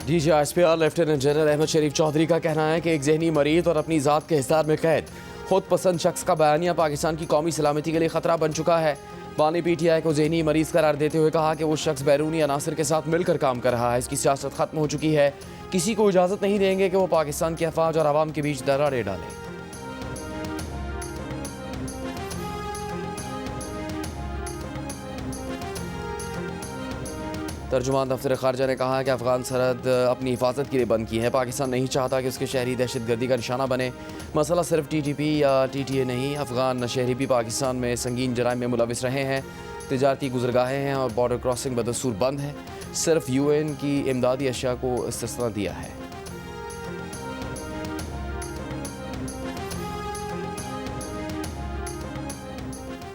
DGISPR lieutenant general Ahmad शरीफ चौधरी का कहना है कि एक जहनी मरीज और अपनी ज़ात के हिसार में कैद खुद पसंद शख्स का बयानिया पाकिस्तान की कौमी सलामती के लिए ख़तरा बन चुका है। बानी PTI को जहनी मरीज करार देते हुए कहा कि वो शख्स बैरूनी अनासर के साथ मिलकर काम कर रहा है। इसकी सियासत ख़त्म हो चुकी है। किसी को इजाज़त नहीं देंगे कि वो पाकिस्तान की अफवाज और आवाम के बीच दरारें डालें। तर्जुमान दफ्तर खारजा ने कहा है कि अफगान सरहद अपनी हिफाजत के लिए बंद की है। पाकिस्तान नहीं चाहता कि उसके शहरी दहशतगर्दी का निशाना बने। मसला सिर्फ TTP या TTA नहीं, अफगान शहरी भी पाकिस्तान में संगीन जराइम में मुलविस रहे हैं। तिजारती गुजरगाहें हैं और बॉर्डर क्रॉसिंग बदस्तूर बंद है। सिर्फ UN की इमदादी अशिया को इस्तिस्ना दिया है।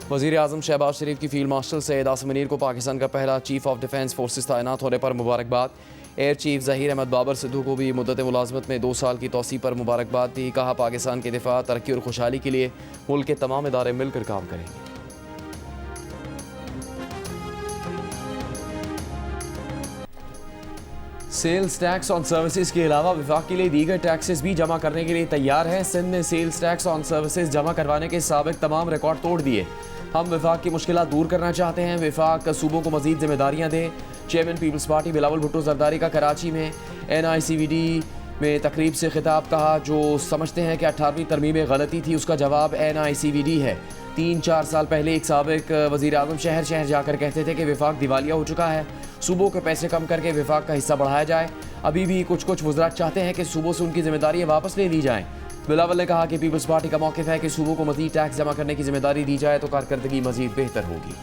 वज़ीर आज़म शहबाज शरीफ की फील्ड मार्शल सैयद आसिम मुनीर को पाकिस्तान का पहला चीफ ऑफ डिफेंस फोर्सेस तैनात होने पर मुबारकबाद। एयर चीफ ज़हीर अहमद बाबर सिद्धू को भी मुद्दत मुलाजमत में 2 साल की तोसी पर मुबारकबाद दी। कहा पाकिस्तान के दिफा, तरक्की और खुशहाली के लिए मुल्क के तमाम इदारे मिलकर काम करेंगे। सेल्स टैक्स ऑन सर्विसेज के अलावा विफाक के लिए दीगर टैक्सेस भी जमा करने के लिए तैयार है। सिंध ने सेल्स टैक्स ऑन सर्विसेज जमा करवाने के साबिक तमाम रिकॉर्ड तोड़ दिए। हम विफाक की मुश्किलात दूर करना चाहते हैं। विफाक सूबों को मजीद जिम्मेदारियां दे। चेयरमैन पीपल्स पार्टी बिलावल भुट्टो जरदारी का कराची में NICVD में तकरीब से खिताब। कहा जो समझते हैं कि 18वीं तरमीम में गलती थी, उसका जवाब NICVD है। 3-4 साल पहले एक साबिक वज़ीर आज़म शहर शहर जाकर कहते थे कि विफाक दिवालिया हो चुका है, सूबों के पैसे कम करके विफाक का हिस्सा बढ़ाया जाए। अभी भी कुछ वज़रात चाहते हैं कि सूबों से उनकी जिम्मेदारियाँ वापस ले ली जाएँ। बिलावल ने कहा कि पीपल्स पार्टी का मौक़िफ़ है कि सूबों को मज़ीद टैक्स जमा करने की जिम्मेदारी दी जाए तो कारकर्दगी मज़ीद बेहतर होगी।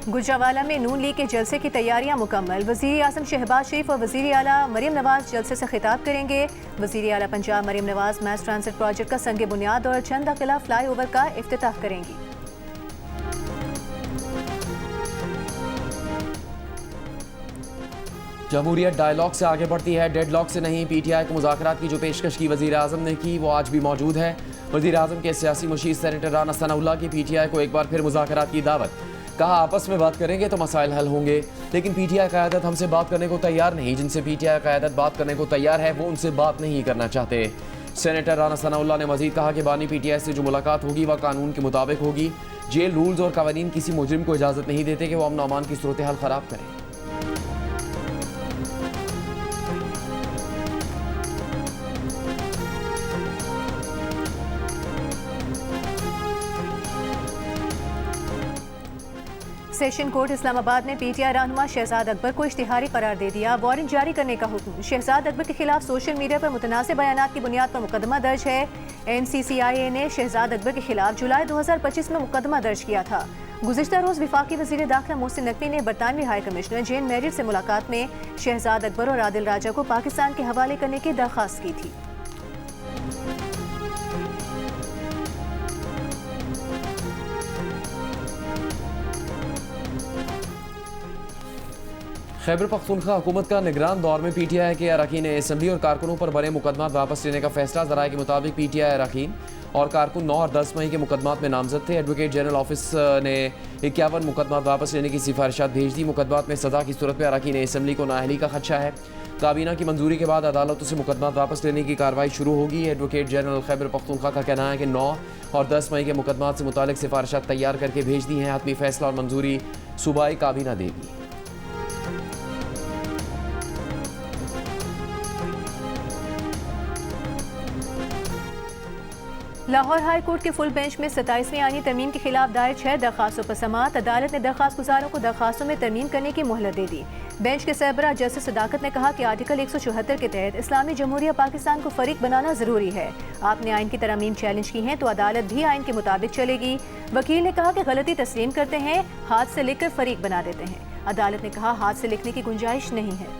गुजरावाला में नून लीग के जलसे की तैयारियां मुकम्मल। वज़ीर आज़म शहबाज शरीफ और वज़ीर आला मरीम नवाज जलसे से खिताब करेंगे। वज़ीर आला Punjab Maryam Nawaz mass transit project का संग बुनियाद और चंदा किला फ्लाई ओवर का इफ्तिताह करेंगी। जमहूरियत डायलॉग से आगे बढ़ती है, डेडलॉक से नहीं। PTI को मुज़ाकरात की जो पेशकश की वज़ीर आज़म ने की वो आज भी मौजूद है। वज़ीर आज़म के सियासी मुशीर सेनेटर राना सनाउल्लाह की PTI को एक बार फिर मुज़ाकरात की दावत। कहा आपस में बात करेंगे तो मसाइल हल होंगे, लेकिन PTI क़यादत हमसे बात करने को तैयार नहीं। जिनसे PTI क़यादत बात करने को तैयार है वो उनसे बात नहीं करना चाहते। सेनेटर राना सनाउल्लाह ने मज़ीद कहा कि बानी PTI से जो मुलाकात होगी वह कानून के मुताबिक होगी। जेल रूल्स और कवानीन किसी मुजरिम को इजाज़त नहीं देते कि वो अमन अमान की सूरत हाल ख़राब करें। सेशन कोर्ट इस्लामाबाद ने PTI रहनुमा शहजाद अकबर को इश्तिहारी करार दे दिया। वारंट जारी करने का हुक्म। शहजाद अकबर के खिलाफ सोशल मीडिया पर मुतनाज़िब बयानात की बुनियाद पर मुकदमा दर्ज है। NCCIA ने शहजाद अकबर के खिलाफ जुलाई 2025 में मुकदमा दर्ज किया था। गुज़िश्ता रोज़ वफाकी वज़ीर दाखिला मोहसिन नकवी ने बरतानवी हाई कमिश्नर जेन मेरिट से मुलाकात में शहजाद अकबर और आदिल राजा को पाकिस्तान के हवाले करने की दरख्वास्त की थी। खैबर पख्तूनख्वा हुकूमत का निगरान दौर में PTI के अरकान असम्बली और कारकुनों पर बने मुकदमा वापस लेने का फैसला। ज़राए के मुताबिक PTI अरकान और कारकुन 9 और 10 मई के मुकदमात में नामजद थे। एडवोकेट जनरल ऑफिस ने 51 मुकदमात वापस लेने की सिफारिशात भेज दी। मुकदमात में सज़ा की सूरत में अरकान असम्बली को नाअहली का खदशा है। काबीना की मंजूरी के बाद अदालतों से मुकदमात वापस लेने की कार्रवाई शुरू होगी। एडवोकेट जनरल खैबर पख्तूनख्वा का कहना है कि 9 और 10 मई के मुकदमात से मुतालिक सिफारिशात तैयार करके भेज दी हैं। हतमी फैसला और मंजूरी सूबाई काबीना देगी। लाहौर हाई कोर्ट के फुल बेंच में 27वीं आईनी तरमीम के खिलाफ दायर 6 दरखास्तों पर समाअत। अदालत ने दरखास्त गुजारों को दरखास्तों में तरमीम करने की मोहलत दे दी। बेंच के सरबराह जस्टिस सदाकत ने कहा कि आर्टिकल 174 के तहत इस्लामी जमहूरिया पाकिस्तान को फरीक बनाना जरूरी है। आपने आइन की तरमीम चैलेंज की हैं तो अदालत भी आइन के मुताबिक चलेगी। वकील ने कहा कि गलती तस्लीम करते हैं, हाथ से लिखकर फरीक बना देते हैं। अदालत ने कहा हाथ से लिखने की गुंजाइश नहीं है।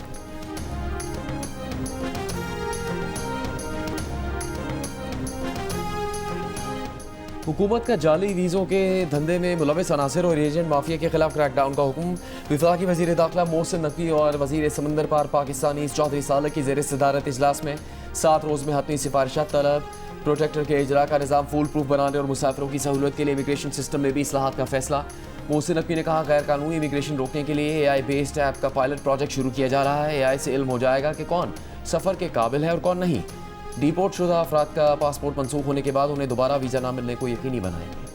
हुकूमत का जाली वीज़ों के धंधे में मुलविस अनासर और एजेंट माफिया के खिलाफ क्रैकडाउन का हुक्म। वफाकी वज़ीर दाखिला मोहसिन नकवी और वज़ीर समंदर पार पाकिस्तानी चौधरी सालक की ज़ेर सदारत इजलास में 7 रोज़ में हतमी सिफारिशात तलब। प्रोटेक्टर के इजरा का निज़ाम फूल प्रूफ बनाने और मुसाफिरों की सहूलत के लिए इमिग्रेशन सिस्टम में भी इस्लाहात का फैसला। मोहसिन नकवी ने कहा, गैर कानूनी इमिग्रेशन रोकने के लिए AI बेस्ड ऐप का पायलट प्रोजेक्ट शुरू किया जा रहा है। AI से इल्म हो जाएगा कि कौन सफ़र के काबिल है और कौन नहीं। डिपोर्ट शुदा अफराद का पासपोर्ट मनसूख होने के बाद उन्हें दोबारा वीज़ा न मिलने को यकीनी बनाएंगे।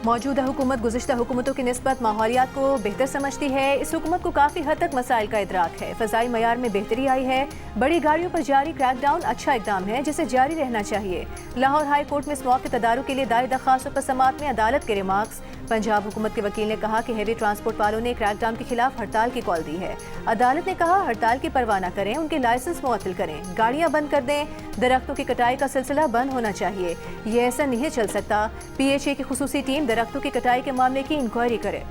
मौजूदा हुकूमत गुज़िश्ता हुकूमतों की निस्बत माहौलियात को बेहतर समझती है। इस हुकूमत को काफ़ी हद तक मसाइल का इदराक है। फ़ज़ाई मयार में बेहतरी आई है। बड़ी गाड़ियों पर जारी क्रैकडाउन अच्छा इकदाम है जिसे जारी रहना चाहिए। लाहौर हाई कोर्ट में इस मौके तदारुक के लिए दायर दरख्वास्तों पर समाअत में अदालत के रिमार्क्स। पंजाब हुकूमत के वकील ने कहा कि हेवी ट्रांसपोर्ट वालों ने क्रैकडाउन के खिलाफ हड़ताल की कॉल दी है। अदालत ने कहा, हड़ताल की परवाह न करें, उनके लाइसेंस मुअत्तल करें, गाड़ियां बंद कर दें। दरख्तों की कटाई का सिलसिला बंद होना चाहिए। ये ऐसा नहीं चल सकता। PHA की खुसूसी टीम दरख्तों की कटाई के मामले की इंक्वायरी करे।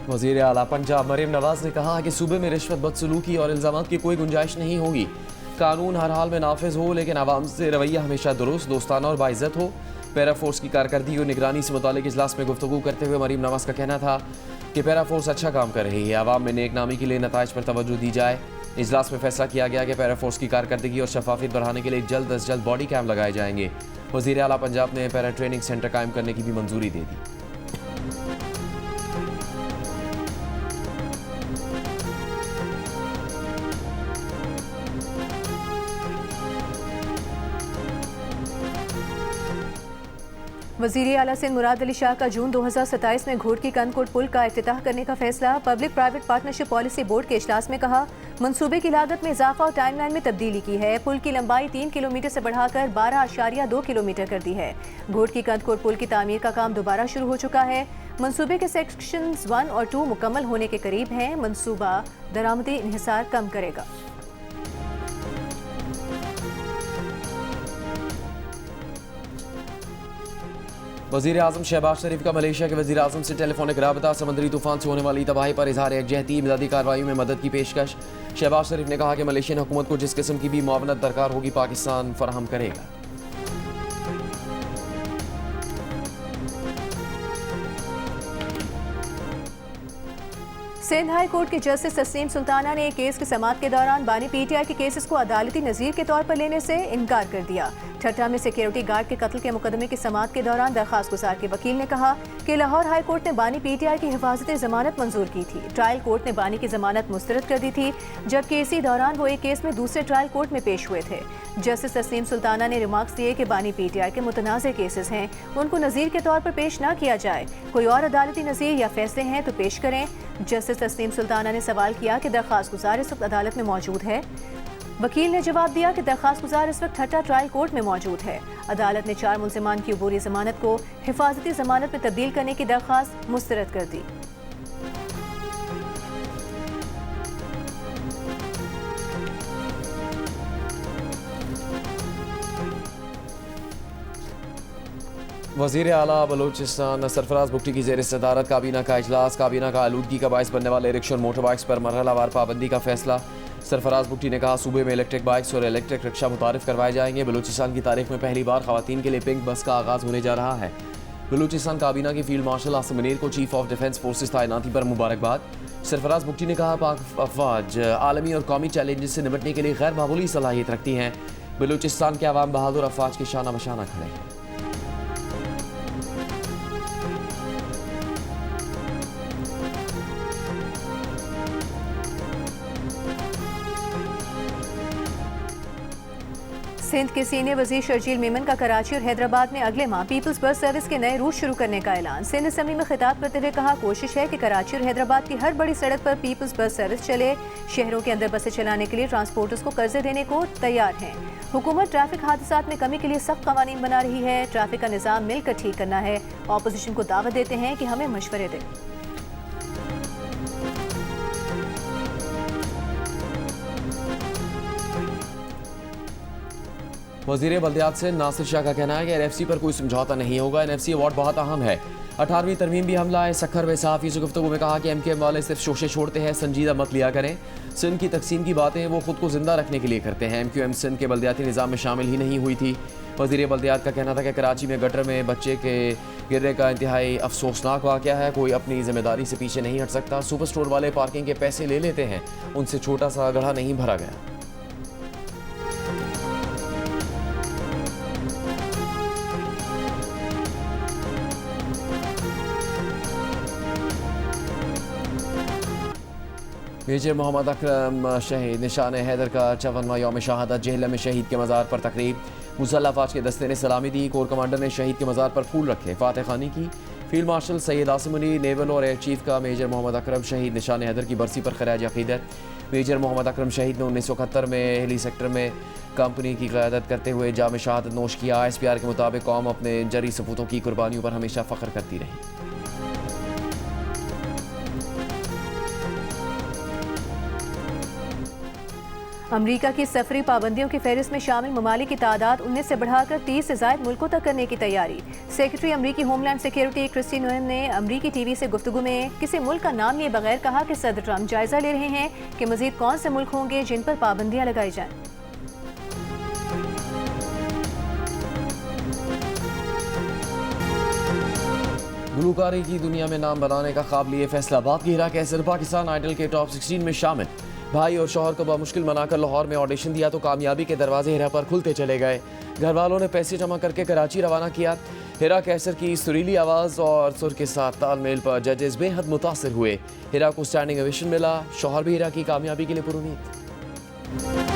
वज़ीर आला पंजाब मरीम नवाज ने कहा कि सूबे में रिश्वत, बदसलूकी और इल्ज़ामात की कोई गुंजाइश नहीं होगी। कानून हर हाल में नाफिज हो, लेकिन आवाम से रवैया हमेशा दुरुस्त, दोस्ताना और बाइज़्ज़त हो। पैरा फोर्स की कारकर्दगी और निगरानी से मुतालिक इजलास में गुफ्तगू करते हुए मरीम नवाज का कहना था कि पैरा फोर्स अच्छा काम कर रही है। आवाम में नेक नामी के लिए नताइज पर तवज्जो दी जाए। इजलास में फैसला किया गया कि पैरा फोर्स की कारकर्दगी और शफाफियत बढ़ाने के लिए जल्द अज जल्द बॉडी कैम्प लगाए जाएंगे। वज़ीर आला पंजाब ने पैरा ट्रेनिंग सेंटर कायम करने की भी मंजूरी दे दी। वज़ीर आला सिंध मुराद अली शाह का जून 2027 में घोट की कंदकोट पुल का इफ्तिताह करने का फैसला। Public private partnership policy board के इजलास में कहा, मंसूबे की लागत में इजाफा और टाइमलाइन में तब्दीली की है। पुल की लंबाई 3 किलोमीटर से बढ़ाकर 12.2 किलोमीटर कर दी है। घोट की कंदकोट पुल की तामीर का काम दोबारा शुरू हो चुका है। मंसूबे के सेक्शंस 1 और 2 मुकम्मल होने के करीब हैं। मंसूबा दरामदी इन्हिसार कम करेगा। वज़ीर आज़म शहबाज शरीफ का मलेशिया के वज़ीर आज़म से टेलीफोनिक राबता। समंदरी तूफान से होने वाली तबाही पर इजहार यकजहती, इमदादी कार्रवाई में मदद की पेशकश। शहबाज शरीफ ने कहा कि मलेशियन हुकूमत को जिस किस्म की भी मुआवनत दरकार होगी पाकिस्तान फराहम करेगा। सिंध हाई कोर्ट के जस्टिस तस्नीम सुल्ताना ने केस की समाअत के दौरान बानी PTI के केसेस को अदालती नज़ीर के तौर पर लेने से इनकार कर दिया। ठट्टा में सिक्योरिटी गार्ड के कत्ल के मुकदमे की समाअत के दौरान दरख्वास्त गुजार के वकील ने कहा कि लाहौर हाई कोर्ट ने बानी PTI की हिफाजती जमानत मंजूर की थी। ट्रायल कोर्ट ने बानी की जमानत मुस्तरद कर दी थी, जबकि इसी दौरान वो एक केस में दूसरे ट्रायल कोर्ट में पेश हुए थे। जस्टिस तस्नीम सुल्ताना ने रिमार्क्स दिए कि बानी PTI के मुतनाज़ केसेस हैं, उनको नज़ीर के तौर पर पेश न किया जाए। कोई और अदालती नज़ीर या फैसले हैं तो पेश करें। जस्टिस तस्नीम सुल्ताना ने सवाल किया कि दरख्वास्त गुजार इस वक्त अदालत में मौजूद है। वकील ने जवाब दिया कि दरख्वास्त गुजार इस वक्त ठट्टा ट्रायल कोर्ट में मौजूद है। अदालत ने 4 मुल्ज़िमान की अबूरी जमानत को हिफाजती जमानत में तब्दील करने की दरख्वास्त मुस्तरद कर दी। वज़ीर आला बलोचिस्तान सरफराज बुगटी की ज़ेर सदारत काबीना का इजलास। काबीना का आलूदगी का बाइस बनने वाले रिक्शा और मोटर बाइक्स पर मरहलावार पाबंदी का फैसला। सरफराज बुगटी ने कहा, सूबे में इलेक्ट्रिक बाइक्स और इलेक्ट्रिक रिक्शा मुतारिफ करवाए जाएंगे। बलूचिस्तान की तारीख में पहली बार खवातीन के लिए पिंक बस का आगाज़ होने जा रहा है। बलूचिस्तान काबीना की फील्ड मार्शल आसिम मुनीर को चीफ ऑफ डिफेंस फोर्सेज तैनाती पर मुबारकबाद। सरफराज बुगटी ने कहा, पाक अफवाज आलमी और कौमी चैलेंजेस से निपटने के लिए गैर मामूली सलाहियत रखती हैं। बलूचिस्तान के अवाम बहादुर अफवाज के शाना बशाना खड़े हैं। सिंध के सीनियर वजीर शर्जील मेमन का कराची और हैदराबाद में अगले माह पीपल्स बस सर्विस के नए रूट शुरू करने का ऐलान। सिंध असेंबली में खिताब करते हुए कहा, कोशिश है कि कराची और हैदराबाद की हर बड़ी सड़क पर पीपल्स बस सर्विस चले। शहरों के अंदर बसें चलाने के लिए ट्रांसपोर्टर्स को कर्जे देने को तैयार हैं। हुकूमत ट्रैफिक हादसात में कमी के लिए सख्त कवानीन बना रही है। ट्रैफिक का निज़ाम मिलकर ठीक करना है। ऑपोजिशन को दावत देते हैं कि हमें मशवरे दें। वज़ीर बल्दियात से नासिर शाह का कहना है कि NFC पर कोई समझौता नहीं होगा। NFC अवार्ड बहुत अहम है। 18वीं तरमीम भी हमला है। सखर में सहाफ़ी से गुफ्तगू में कहा कि MKM वाले सिर्फ शोशे छोड़ते हैं, संजीदा मत लिया करें। सिंध की तकसीम की बातें वो खुद को जिंदा रखने के लिए करते हैं। MQM सिंध के बल्दियाती निज़ाम में शामिल ही नहीं हुई थी। वज़ीर बल्दियात का कहना था कि कराची में गटर में बच्चे के गिरने का इंतहाई अफसोसनाक वाक़या है। कोई अपनी जिम्मेदारी से पीछे नहीं हट सकता। सुपर स्टोर वाले पार्किंग के पैसे ले लेते हैं, उनसे छोटा सा गड्ढा नहीं भरा गया। मेजर मोहम्मद अकरम शहीद निशान हैदर का 54वां यौम शहादत। जेहला में शहीद के मज़ार पर तकरीब। मुसल्लह अफवाज के दस्ते ने सलामी दी। कोर कमांडर ने शहीद के मज़ार पर फूल रखे, फातह खानी की। Field marshal Syed Asim Ali, naval और एयर चीफ का मेजर मोहम्मद अकरम शहीद निशान हैदर की बरसी पर खराज अक़ीदत। मेजर मोहम्मद अकरम शहीद ने 1971 में हिली सेक्टर में कंपनी की क़यादत करते हुए जाम शहादत नोश किया। ISPR के मुताबिक कौम अपने जरी सपूतों की कुर्बानियों पर हमेशा फ़ख्र करती रही। अमरीका की सफरी पाबंदियों की फहरिस्त में शामिल ममालिक की तादाद 19 से बढ़ाकर 30 से ज़ायद मुल्कों तक करने की तैयारी। सेक्रेटरी अमरीकी होमलैंड सिक्योरिटी क्रिस्टी नोएम ने अमरीकी TV से गुफ्तगू में किसी मुल्क का नाम लिए बगैर कहा कि सदर ट्रंप जायजा ले रहे हैं कि मजीद कौन से मुल्क होंगे जिन पर पाबंदियाँ लगाई जाएं। गुलूकारी की दुनिया में नाम बनाने का ख्वाब लिए फैसलाबाद की हिरा कैसर पाकिस्तान आइडल के टॉप 16 में शामिल। भाई और शौहर को बामुश्किल मनाकर लाहौर में ऑडिशन दिया तो कामयाबी के दरवाजे हिरा पर खुलते चले गए। घर वालों ने पैसे जमा करके कराची रवाना किया। हिरा कैसर की सुरीली आवाज़ और सुर के साथ तालमेल पर जजेस बेहद मुतासिर हुए। हिरा को स्टैंडिंग ओवेशन मिला। शौहर भी हिरा की कामयाबी के लिए पुरुमीद।